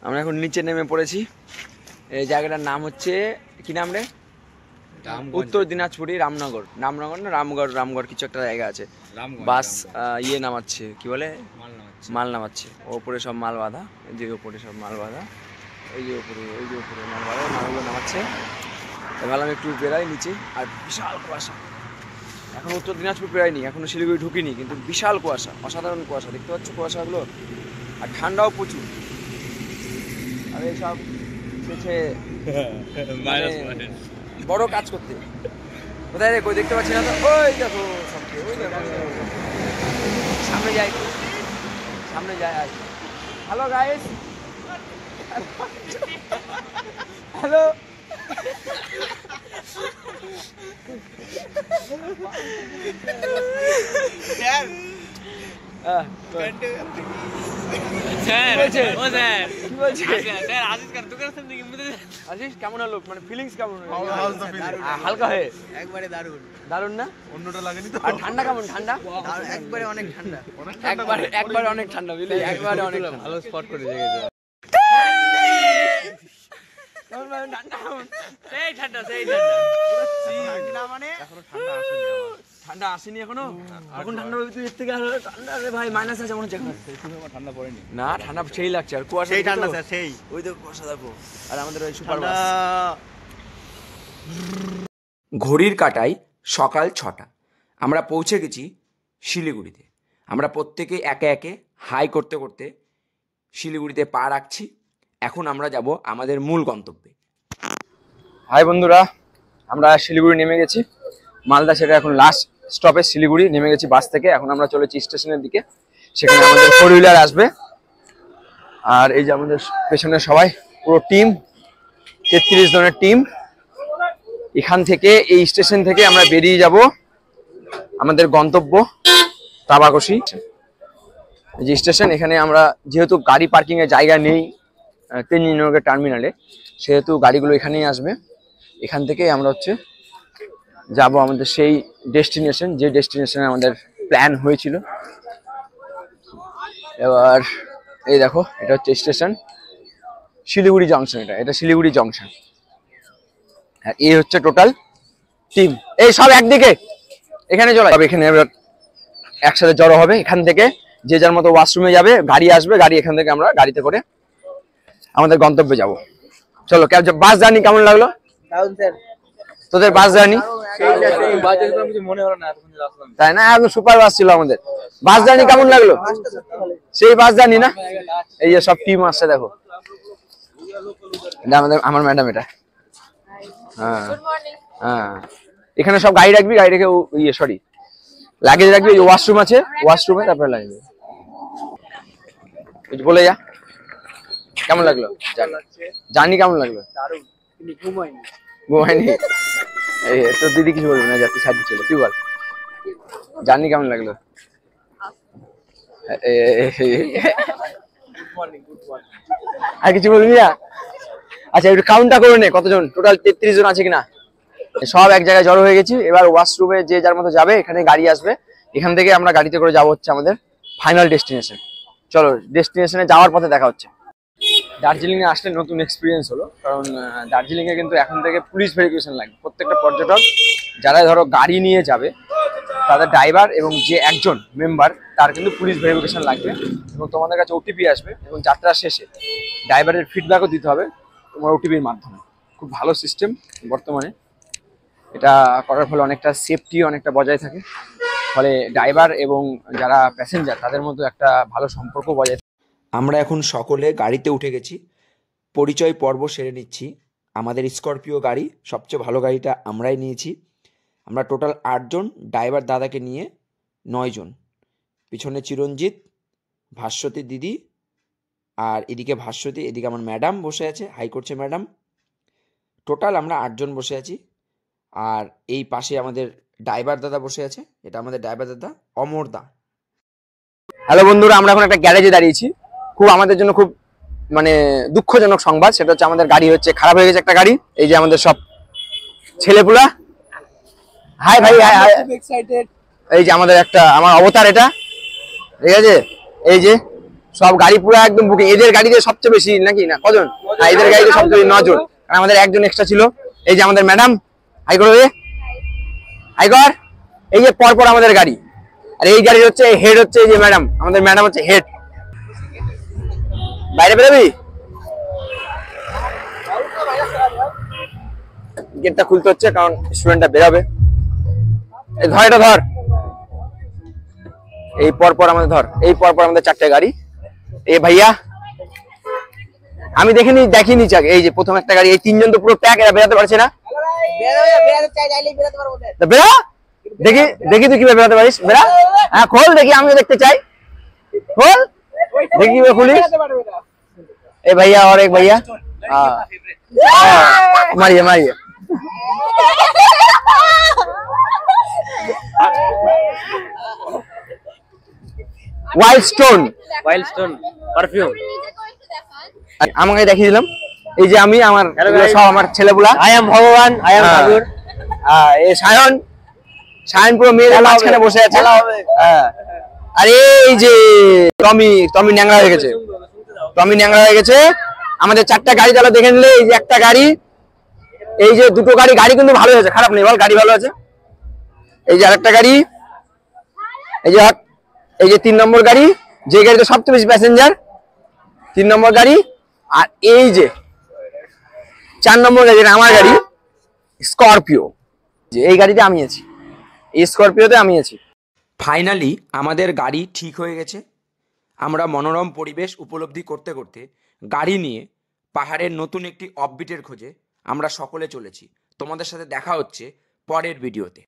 আমরা এখন নিচে নেমে পড়েছি। এই জায়গাটার নাম হচ্ছে কি নাম রে? উত্তর দিনাজপুরি রামনগর না রামগড় কিছু একটা জায়গা আছে। বাস ইয়ে নামাচ্ছে, কি বলে, মাল নামাচ্ছে। ওপরে সব মাল বাঁধা, যে ওপরে সব মাল বাঁধা, ওই যে ওপরে মাল বাঁধা, মালগুলো নামাচ্ছে। ভাবলাম একটু বেড়াই নিচে। আর বিশাল কুয়াশা, এখন উত্তর দিনাজপুর বেড়াইনি, এখনো শিলিগুড়ি ঢুকিনি, কিন্তু বিশাল কুয়াশা, অসাধারণ কুয়াশা, দেখতে পাচ্ছ কুয়াশাগুলো। আর ঠান্ডাও প্রচুর। আর এইসব বড় কাজ করতে কোথায় রে, কই দেখতে পাচ্ছি না তো। ওই দেখো সবকে, ওই দেখো সামনে যাই, আর হ্যালো গাইস, হ্যালো। কেমন হলো, মানে ফিলিংস কেমন? হালকা হয়ে একবারে দারুন না? অন্যটা লাগেনি তো। আর ঠান্ডা কেমন? ঠান্ডা একবারে অনেক ঠান্ডা, একবারে অনেক ঠান্ডা, বুঝলি, একবারে অনেক ভালো স্পট করে রেখেছে। ঠান্ডা আসেনি এখনো, এখন ঠান্ডা থেকে ঠান্ডা রে ভাই, মাইনাস আছে মনে হচ্ছে। ঠান্ডা পড়েনি না, ঠান্ডা সেই লাগছে। আর কুয়াশা, সেই ঠান্ডা স্যার, সেই ওই দেখো কুয়াশা দেখো। আর আমাদের ওই সুপার বাস। ঘড়ির কাঁটায় সকাল 6টা, আমরা পৌঁছে গেছি শিলিগুড়িতে। আমরা প্রত্যেকে একে একে হাই করতে করতে শিলিগুড়িতে পা রাখছি। এখন আমরা যাব আমাদের মূল গন্তব্যে। হাই বন্ধুরা, আমরা শিলিগুড়ি নেমে গেছি। মালদা সেটা এখন লাস্ট স্টপে শিলিগুড়ি নেমে গেছি বাস থেকে। এখন আমরা চলেছি স্টেশনের দিকে, সেখানে আমাদের 4 হুইলার আসবে। আর এই যে আমাদের পেছনে সবাই, পুরো টিম, 33 জনের টিম। এখান থেকে, এই স্টেশন থেকে আমরা বেরিয়ে যাব আমাদের গন্তব্য তাবাকশি। যে স্টেশন, এখানে আমরা যেহেতু গাড়ি পার্কিং এর জায়গা নেই তেজনিনগর টার্মিনালে, সেহেতু গাড়িগুলো এখানেই আসবে। এখান থেকে আমরা যাব আমাদের সেই ডেস্টিনেশন, যে ডেস্টিনেশনে আমাদের প্ল্যান হয়েছিল। এবার এই দেখো, এটা হচ্ছে স্টেশন শিলিগুড়ি জংশন। এটা শিলিগুড়ি জংশন। আর এই হচ্ছে টোটাল টিম। এই সব একদিকে, এখানে চলে যাবে। এখানে এবার একসাথে জড়ো হবে। এখান থেকে যে যার মতো ওয়াশরুমে যাবে, গাড়ি আসবে, গাড়ি এখান থেকে আমরা গাড়িতে করে আমাদের গন্তব্যে যাব। চলো, বাস জার্নি কেমন লাগলো তোদের? বাস জার্নি তাই না, একদম সুপার বাস ছিল আমাদের। বাস জার্নি কেমন লাগলো? সেই বাস জার্নি না? এই যে সব টিম আসছে দেখো, আমার ম্যাডাম এটা। হ্যাঁ হ্যাঁ, এখানে সব গাড়ি রাখবি, গাড়ি রেখে লাগেজ রাখবি। ওয়াশরুম আছে, ওয়াশরুমে তারপরে লাগবে। বলে যা, কেমন লাগলো জার্নি? কেমন লাগলো? ঘুমাইনি? এই তোর দিদি কিছু বলবে না, যাতে সাহায্য ছিল। তুই বল, জার্নি কেমন লাগলো? আর কিছু বলবি না? আচ্ছা, একটু কাউন্টটা করে নে, কতজন টোটাল? 33 জন আছে কিনা। সব এক জায়গায় জড়ো হয়ে গেছি। এবার ওয়াশরুমে যে যার মতো যাবে, এখানে গাড়ি আসবে, এখান থেকে আমরা গাড়িতে করে যাবো হচ্ছে আমাদের ফাইনাল ডেস্টিনেশন। চলো, ডেস্টিনেশনে যাওয়ার পথে দেখা হচ্ছে। দার্জিলিং এ আসলে নতুন এক্সপিরিয়েন্স হলো, কারণ দার্জিলিং এ কিন্তু এখন থেকে পুলিশ ভেরিফিকেশন লাগবে। প্রত্যেকটা পর্যটক যারা ধরো গাড়ি নিয়ে যাবে, তাদের ড্রাইভার এবং যে একজন মেম্বার, তার কিন্তু পুলিশ ভেরিফিকেশন লাগবে। এবং তোমাদের কাছে ওটিপি আসবে, এবং যাত্রার শেষে ড্রাইভারের ফিডব্যাকও দিতে হবে তোমার ওটিপির মাধ্যমে। খুব ভালো সিস্টেম বর্তমানে। এটা করার ফলে অনেকটা সেফটি অনেকটা বজায় থাকে, ফলে ড্রাইভার এবং যারা প্যাসেঞ্জার তাদের মধ্যে একটা ভালো সম্পর্ক বজায় থাকে। আমরা এখন সকলে গাড়িতে উঠে গেছি। পরিচয় পর্ব সেরে নিচ্ছি। আমাদের স্করপিও গাড়ি, সবচেয়ে ভালো গাড়িটা আমরাই নিয়েছি। আমরা টোটাল 8 জন, ড্রাইভার দাদাকে নিয়ে 9 জন। পিছনে চিরঞ্জিত, ভাস্বতী দিদি, আর এদিকে ভাস্বতী, এদিকে আমার ম্যাডাম বসে আছে, হাই করছে ম্যাডাম। টোটাল আমরা 8 জন বসে আছি। আর এই পাশে আমাদের ড্রাইভার দাদা বসে আছে, এটা আমাদের ড্রাইভার দাদা অমর দা। হ্যালো বন্ধুরা, আমরা এখন একটা গ্যারেজে দাঁড়িয়েছি। আমাদের জন্য খুব মানে দুঃখজনক সংবাদ, সেটা হচ্ছে আমাদের গাড়ি খারাপ হয়ে গেছে একটা গাড়ি। এই যে আমাদের সব ছেলেপুলা, হাই ভাই, হাই। এই যে আমাদের আমার অবতার, এটা ঠিক আছে। এই যে সব গাড়ি পুরো একদম বুকিং। এদের গাড়িতে সবচেয়ে বেশি নাকি না কজন? হ্যাঁ এদের গাড়িতে সবচেয়ে 9 জন, আর আমাদের একজন এক্সট্রা ছিল। এই যে আমাদের ম্যাডাম, হাই করো হাই কর। এই যে পরপর আমাদের গাড়ি, আর এই গাড়ির হচ্ছে হেড হচ্ছে এই যে ম্যাডাম, আমাদের ম্যাডাম হচ্ছে হেড। বাইরে বেরোবি, গেটটা খুলতে হচ্ছে কারণ স্টুডেন্টটা বেরোবে। এই ধর, এটা ধর, এই পরপর আমাদের ধর, এই পরপর আমাদের 4টে গাড়ি। এ ভাইয়া আমি দেখিনি চাকে, এই যে প্রথম একটা গাড়ি, এই 3 জন তো পুরো প্যাক, এরা বেরোতে পারছে না। বেরা দেখি দেখি তুই কিভাবে বেরোতে পারিস, বেরা। হ্যাঁ খোল দেখি, আমিও দেখতে চাই, খোল দেখি কিভাবে খুলিস। ए भैया और एक भैया, मारिए मारिए। वाइल्ड स्टोन परफ्यूम আমাকে দেখিয়ে দিলাম। এই যে আমি আমার সব আমার ছেলেগুলা, আই এম ভগবান, আই এম ঠাকুর। এই সায়ন পুরো মেয়েদের মাঝখানে বসে আছে। আরে এই যে টমি ন্যাংরা হয়ে গেছে, আমাদের 4টা গাড়ি চালা দেখে নিলে। এই যে একটা গাড়ি, এই যে 2টো গাড়ি, গাড়ি কিন্তু ভালো আছে, খারাপ নেই বল, গাড়ি ভালো আছে। এই যে আরেকটা গাড়ি, এই যে 3 নম্বর গাড়ি, যে গাড়িতে সবচেয়ে বেশি প্যাসেঞ্জার, 3 নম্বর গাড়ি। আর এই যে 4 নম্বর গাড়ি, যেটা আমার গাড়ি, স্করপিও। যে এই গাড়িতে আমি আছি, এই স্করপিওতে আমি আছি। ফাইনালি আমাদের গাড়ি ঠিক হয়ে গেছে। আমরা মনোরম পরিবেশ উপলব্ধি করতে করতে গাড়ি নিয়ে পাহাড়ের নতুন একটি অফবিটের খোঁজে আমরা সকলে চলেছি। তোমাদের সাথে দেখা হচ্ছে পরের ভিডিওতে।